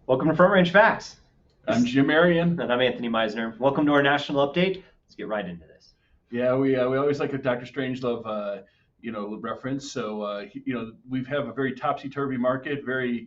Welcome to Front Range Facts. I'm Jim Marion. And I'm Anthony Meisner. Welcome to our national update. Let's get right into this. Yeah, we always like a Dr. Strangelove, reference. So, we have a very topsy-turvy market, very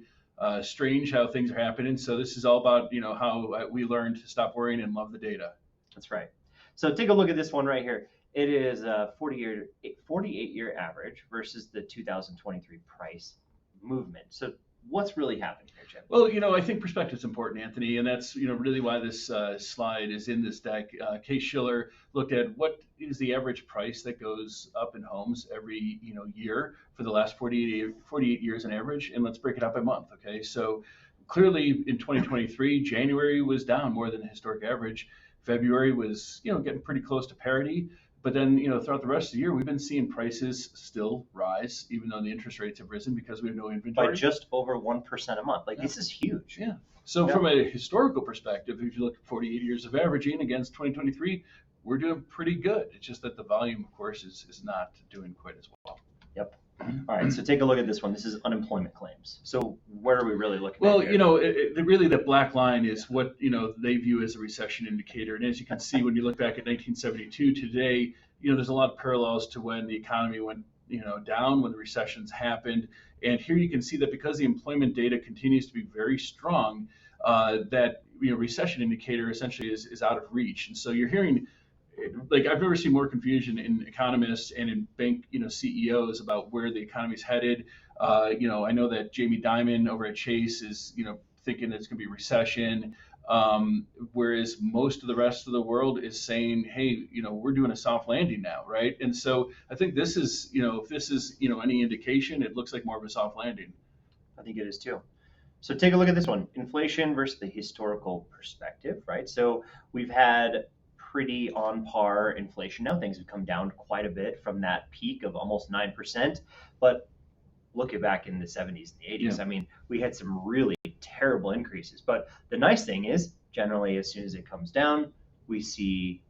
strange how things are happening. So this is all about, how we learn to stop worrying and love the data. That's right. So take a look at this one right here. It is a 48-year average versus the 2023 price movement. So what's really happening here, Jim? Well, I think perspective is important, Anthony, and that's really why this slide is in this deck. Case Shiller looked at what is the average price that goes up in homes every year for the last 48 years on average, and let's break it up by month. Okay, so clearly in 2023, January was down more than the historic average. February was getting pretty close to parity. But then, throughout the rest of the year, we've been seeing prices still rise, even though the interest rates have risen because we have no inventory. By just over 1% a month. This is huge. Yeah. So from a historical perspective, if you look at 48 years of averaging against 2023, we're doing pretty good. It's just that the volume, of course, is not doing quite as well. Yep. All right, so take a look at this one. This is unemployment claims. So where are we really looking at? Well, here? Really the black line is what, they view as a recession indicator. And as you can see, when you look back at 1972 today, there's a lot of parallels to when the economy went, down, when the recessions happened. And here you can see that because the employment data continues to be very strong, that, recession indicator essentially is out of reach. And so you're hearing, I've never seen more confusion in economists and in bank, CEOs about where the economy's headed. I know that Jamie Dimon over at Chase is, thinking it's going to be recession, whereas most of the rest of the world is saying, hey, we're doing a soft landing now, right? And so I think this is, if this is, any indication, it looks like more of a soft landing. I think it is too. So take a look at this one, inflation versus the historical perspective, right? So we've had pretty on par inflation. Now things have come down quite a bit from that peak of almost 9%. But look at back in the 70s and the 80s. Yeah. I mean, we had some really terrible increases. But the nice thing is, generally, as soon as it comes down, we see,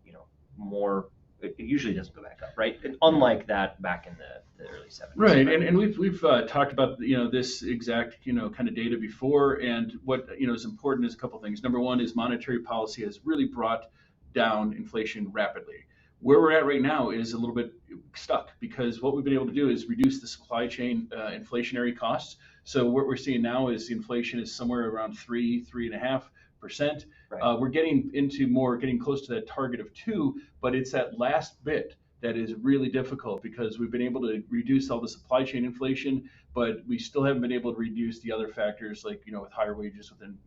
more. It usually doesn't go back up, right? And unlike that back in the early 70s. Right, and we've talked about this exact kind of data before, and what is important is a couple things. Number one is monetary policy has really brought down inflation rapidly. Where we're at right now is a little bit stuck because what we've been able to do is reduce the supply chain inflationary costs. So what we're seeing now is inflation is somewhere around 3.5%. Right. We're getting close to that target of 2%, but it's that last bit that is really difficult because we've been able to reduce all the supply chain inflation, but we still haven't been able to reduce the other factors like, with higher wages within,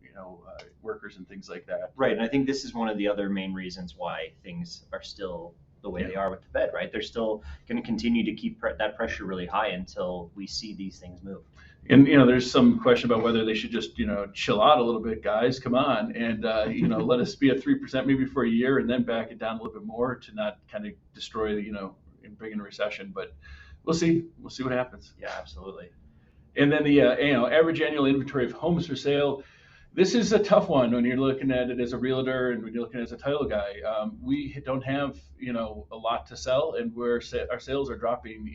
workers and things like that. Right. And I think this is one of the other main reasons why things are still the way they are with the Fed, right? They're still going to continue to keep that pressure really high until we see these things move. And, there's some question about whether they should just, chill out a little bit, guys, come on. And, let us be at 3% maybe for a year and then back it down a little bit more to not kind of destroy, and bring in a recession. But we'll see. We'll see what happens. Yeah, absolutely. And then the, average annual inventory of homes for sale. This is a tough one when you're looking at it as a realtor and when you're looking at it as a title guy. We don't have, a lot to sell, and our sales are dropping,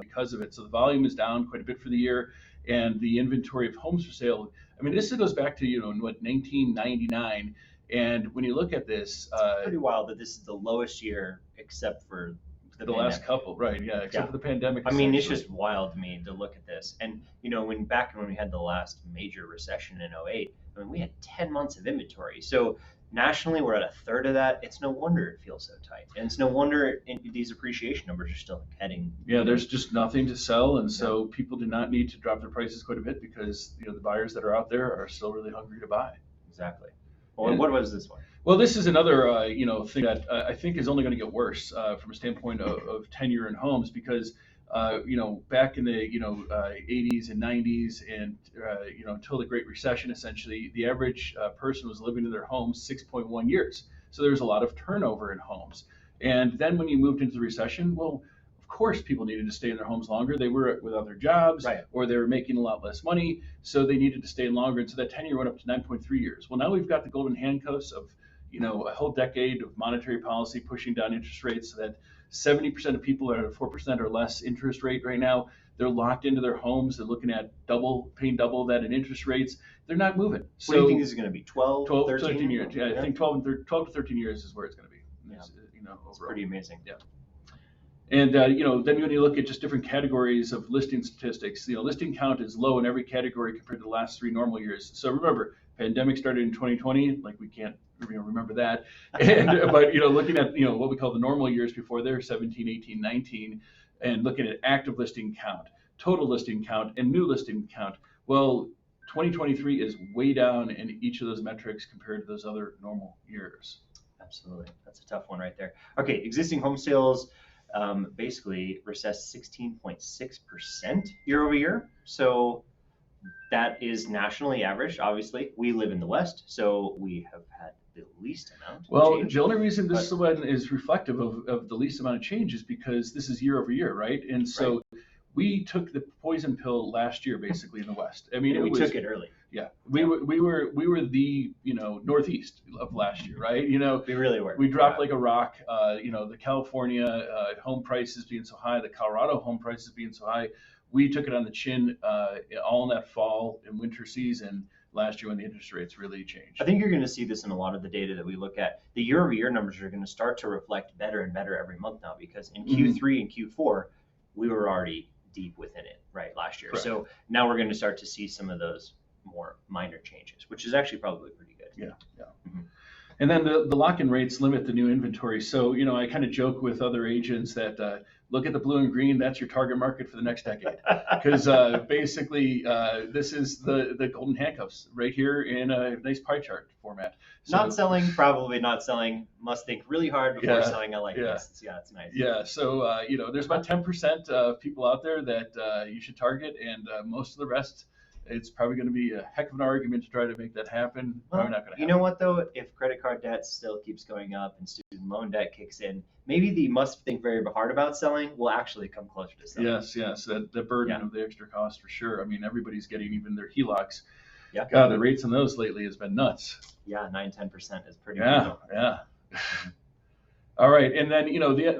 because of it. So the volume is down quite a bit for the year, and the inventory of homes for sale. I mean, this goes back to 1999, and when you look at this, it's pretty wild that this is the lowest year except for the last couple, right? Yeah, except for the pandemic. I mean, it's just wild to me to look at this. And when we had the last major recession in 2008, I mean, we had 10 months of inventory. So nationally, we're at a third of that. It's no wonder it feels so tight, and it's no wonder these appreciation numbers are still heading. Yeah, there's just nothing to sell, and so people do not need to drop their prices quite a bit because the buyers that are out there are still really hungry to buy. Exactly. Well, and what was this one? Well, this is another thing that I think is only going to get worse from a standpoint of tenure in homes because back in the 80s and 90s and until the Great Recession, essentially the average person was living in their home 6.1 years. So there was a lot of turnover in homes. And then when you moved into the recession, well, of course people needed to stay in their homes longer. They were without their jobs, right, or they were making a lot less money, so they needed to stay longer. And so that tenure went up to 9.3 years. Well, now we've got the golden handcuffs of a whole decade of monetary policy pushing down interest rates so that 70% of people are at a 4% or less interest rate right now. They're locked into their homes. They're looking at paying double that in interest rates. They're not moving. So, what do you think this is going to be? 12, 13 years. Yeah, I think 12 to 13 years is where it's going to be. Yeah. It's Overall. pretty amazing. Yeah. And then when you look at just different categories of listing statistics, listing count is low in every category compared to the last 3 normal years. So remember, pandemic started in 2020, like we can't remember that. But looking at what we call the normal years before there, 17, 18, 19, and looking at active listing count, total listing count, and new listing count. Well, 2023 is way down in each of those metrics compared to those other normal years. Absolutely, that's a tough one right there. Okay, existing home sales basically recessed 16.6% year over year. So that is nationally averaged. Obviously, we live in the West, so we have had the least amount. Well, the only reason this one is reflective of the least amount of change is because this is year over year, right? And so we took the poison pill last year, basically in the West. I mean, we took it early. Yeah, we were the Northeast of last year, right? We really were. We dropped like a rock. The California home prices being so high, the Colorado home prices being so high. We took it on the chin all in that fall and winter season last year when the interest rates really changed. I think you're going to see this in a lot of the data that we look at. The year-over-year numbers are going to start to reflect better and better every month now, because in Q3 and Q4 we were already deep within it last year. Correct. So now we're going to start to see some of those more minor changes, which is actually probably pretty good. Yeah. Mm-hmm. And then the lock-in rates limit the new inventory. So, I kind of joke with other agents that look at the blue and green, that's your target market for the next decade. Because basically, this is the golden handcuffs right here in a nice pie chart format. So, probably not selling, must think really hard before selling. I like this. Yeah, it's nice. Yeah, so, there's about 10% of people out there that you should target, and most of the rest, it's probably going to be a heck of an argument to try to make that happen. Probably not going to happen. You know what, though? If credit card debt still keeps going up and student loan debt kicks in, maybe the must think very hard about selling will actually come closer to selling. Yes. The burden of the extra cost for sure. I mean, everybody's getting even their HELOCs. Yeah. God, the rates on those lately has been nuts. Yeah, 9-10% is pretty brutal. Yeah. All right, and then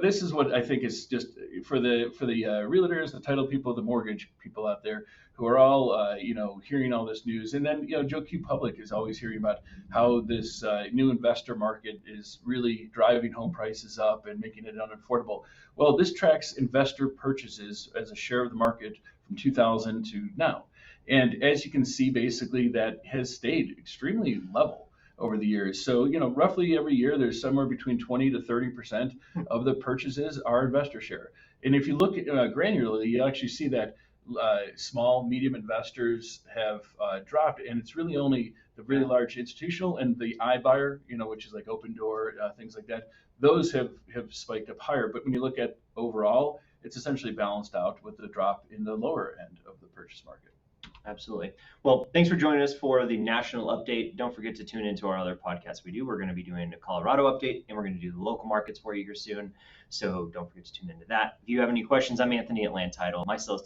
this is what I think is just for the realtors, the title people, the mortgage people out there who are all hearing all this news, and then Joe Q Public is always hearing about how this new investor market is really driving home prices up and making it unaffordable. Well, this tracks investor purchases as a share of the market from 2000 to now, and as you can see, basically that has stayed extremely level over the years. So, roughly every year there's somewhere between 20 to 30% of the purchases are investor share. And if you look granularly, you actually see that small, medium investors have dropped, and it's really only the really large institutional and the iBuyer, which is like Opendoor, things like that. Those have spiked up higher. But when you look at overall, it's essentially balanced out with the drop in the lower end of the purchase market. Absolutely. Well, thanks for joining us for the national update. Don't forget to tune into our other podcasts we do. We're going to be doing a Colorado update, and we're going to do the local markets for you here soon. So don't forget to tune into that. If you have any questions, I'm Anthony at Land Title. My cell is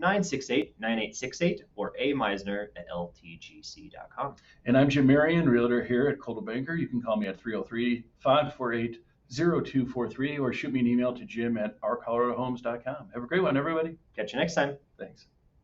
303-968-9868 or ameisner@ltgc.com. And I'm Jim Marion, realtor here at Coldwell Banker. You can call me at 303-548-0243 or shoot me an email to jim@ourcoloradohomes.com. Have a great one, everybody. Catch you next time. Thanks.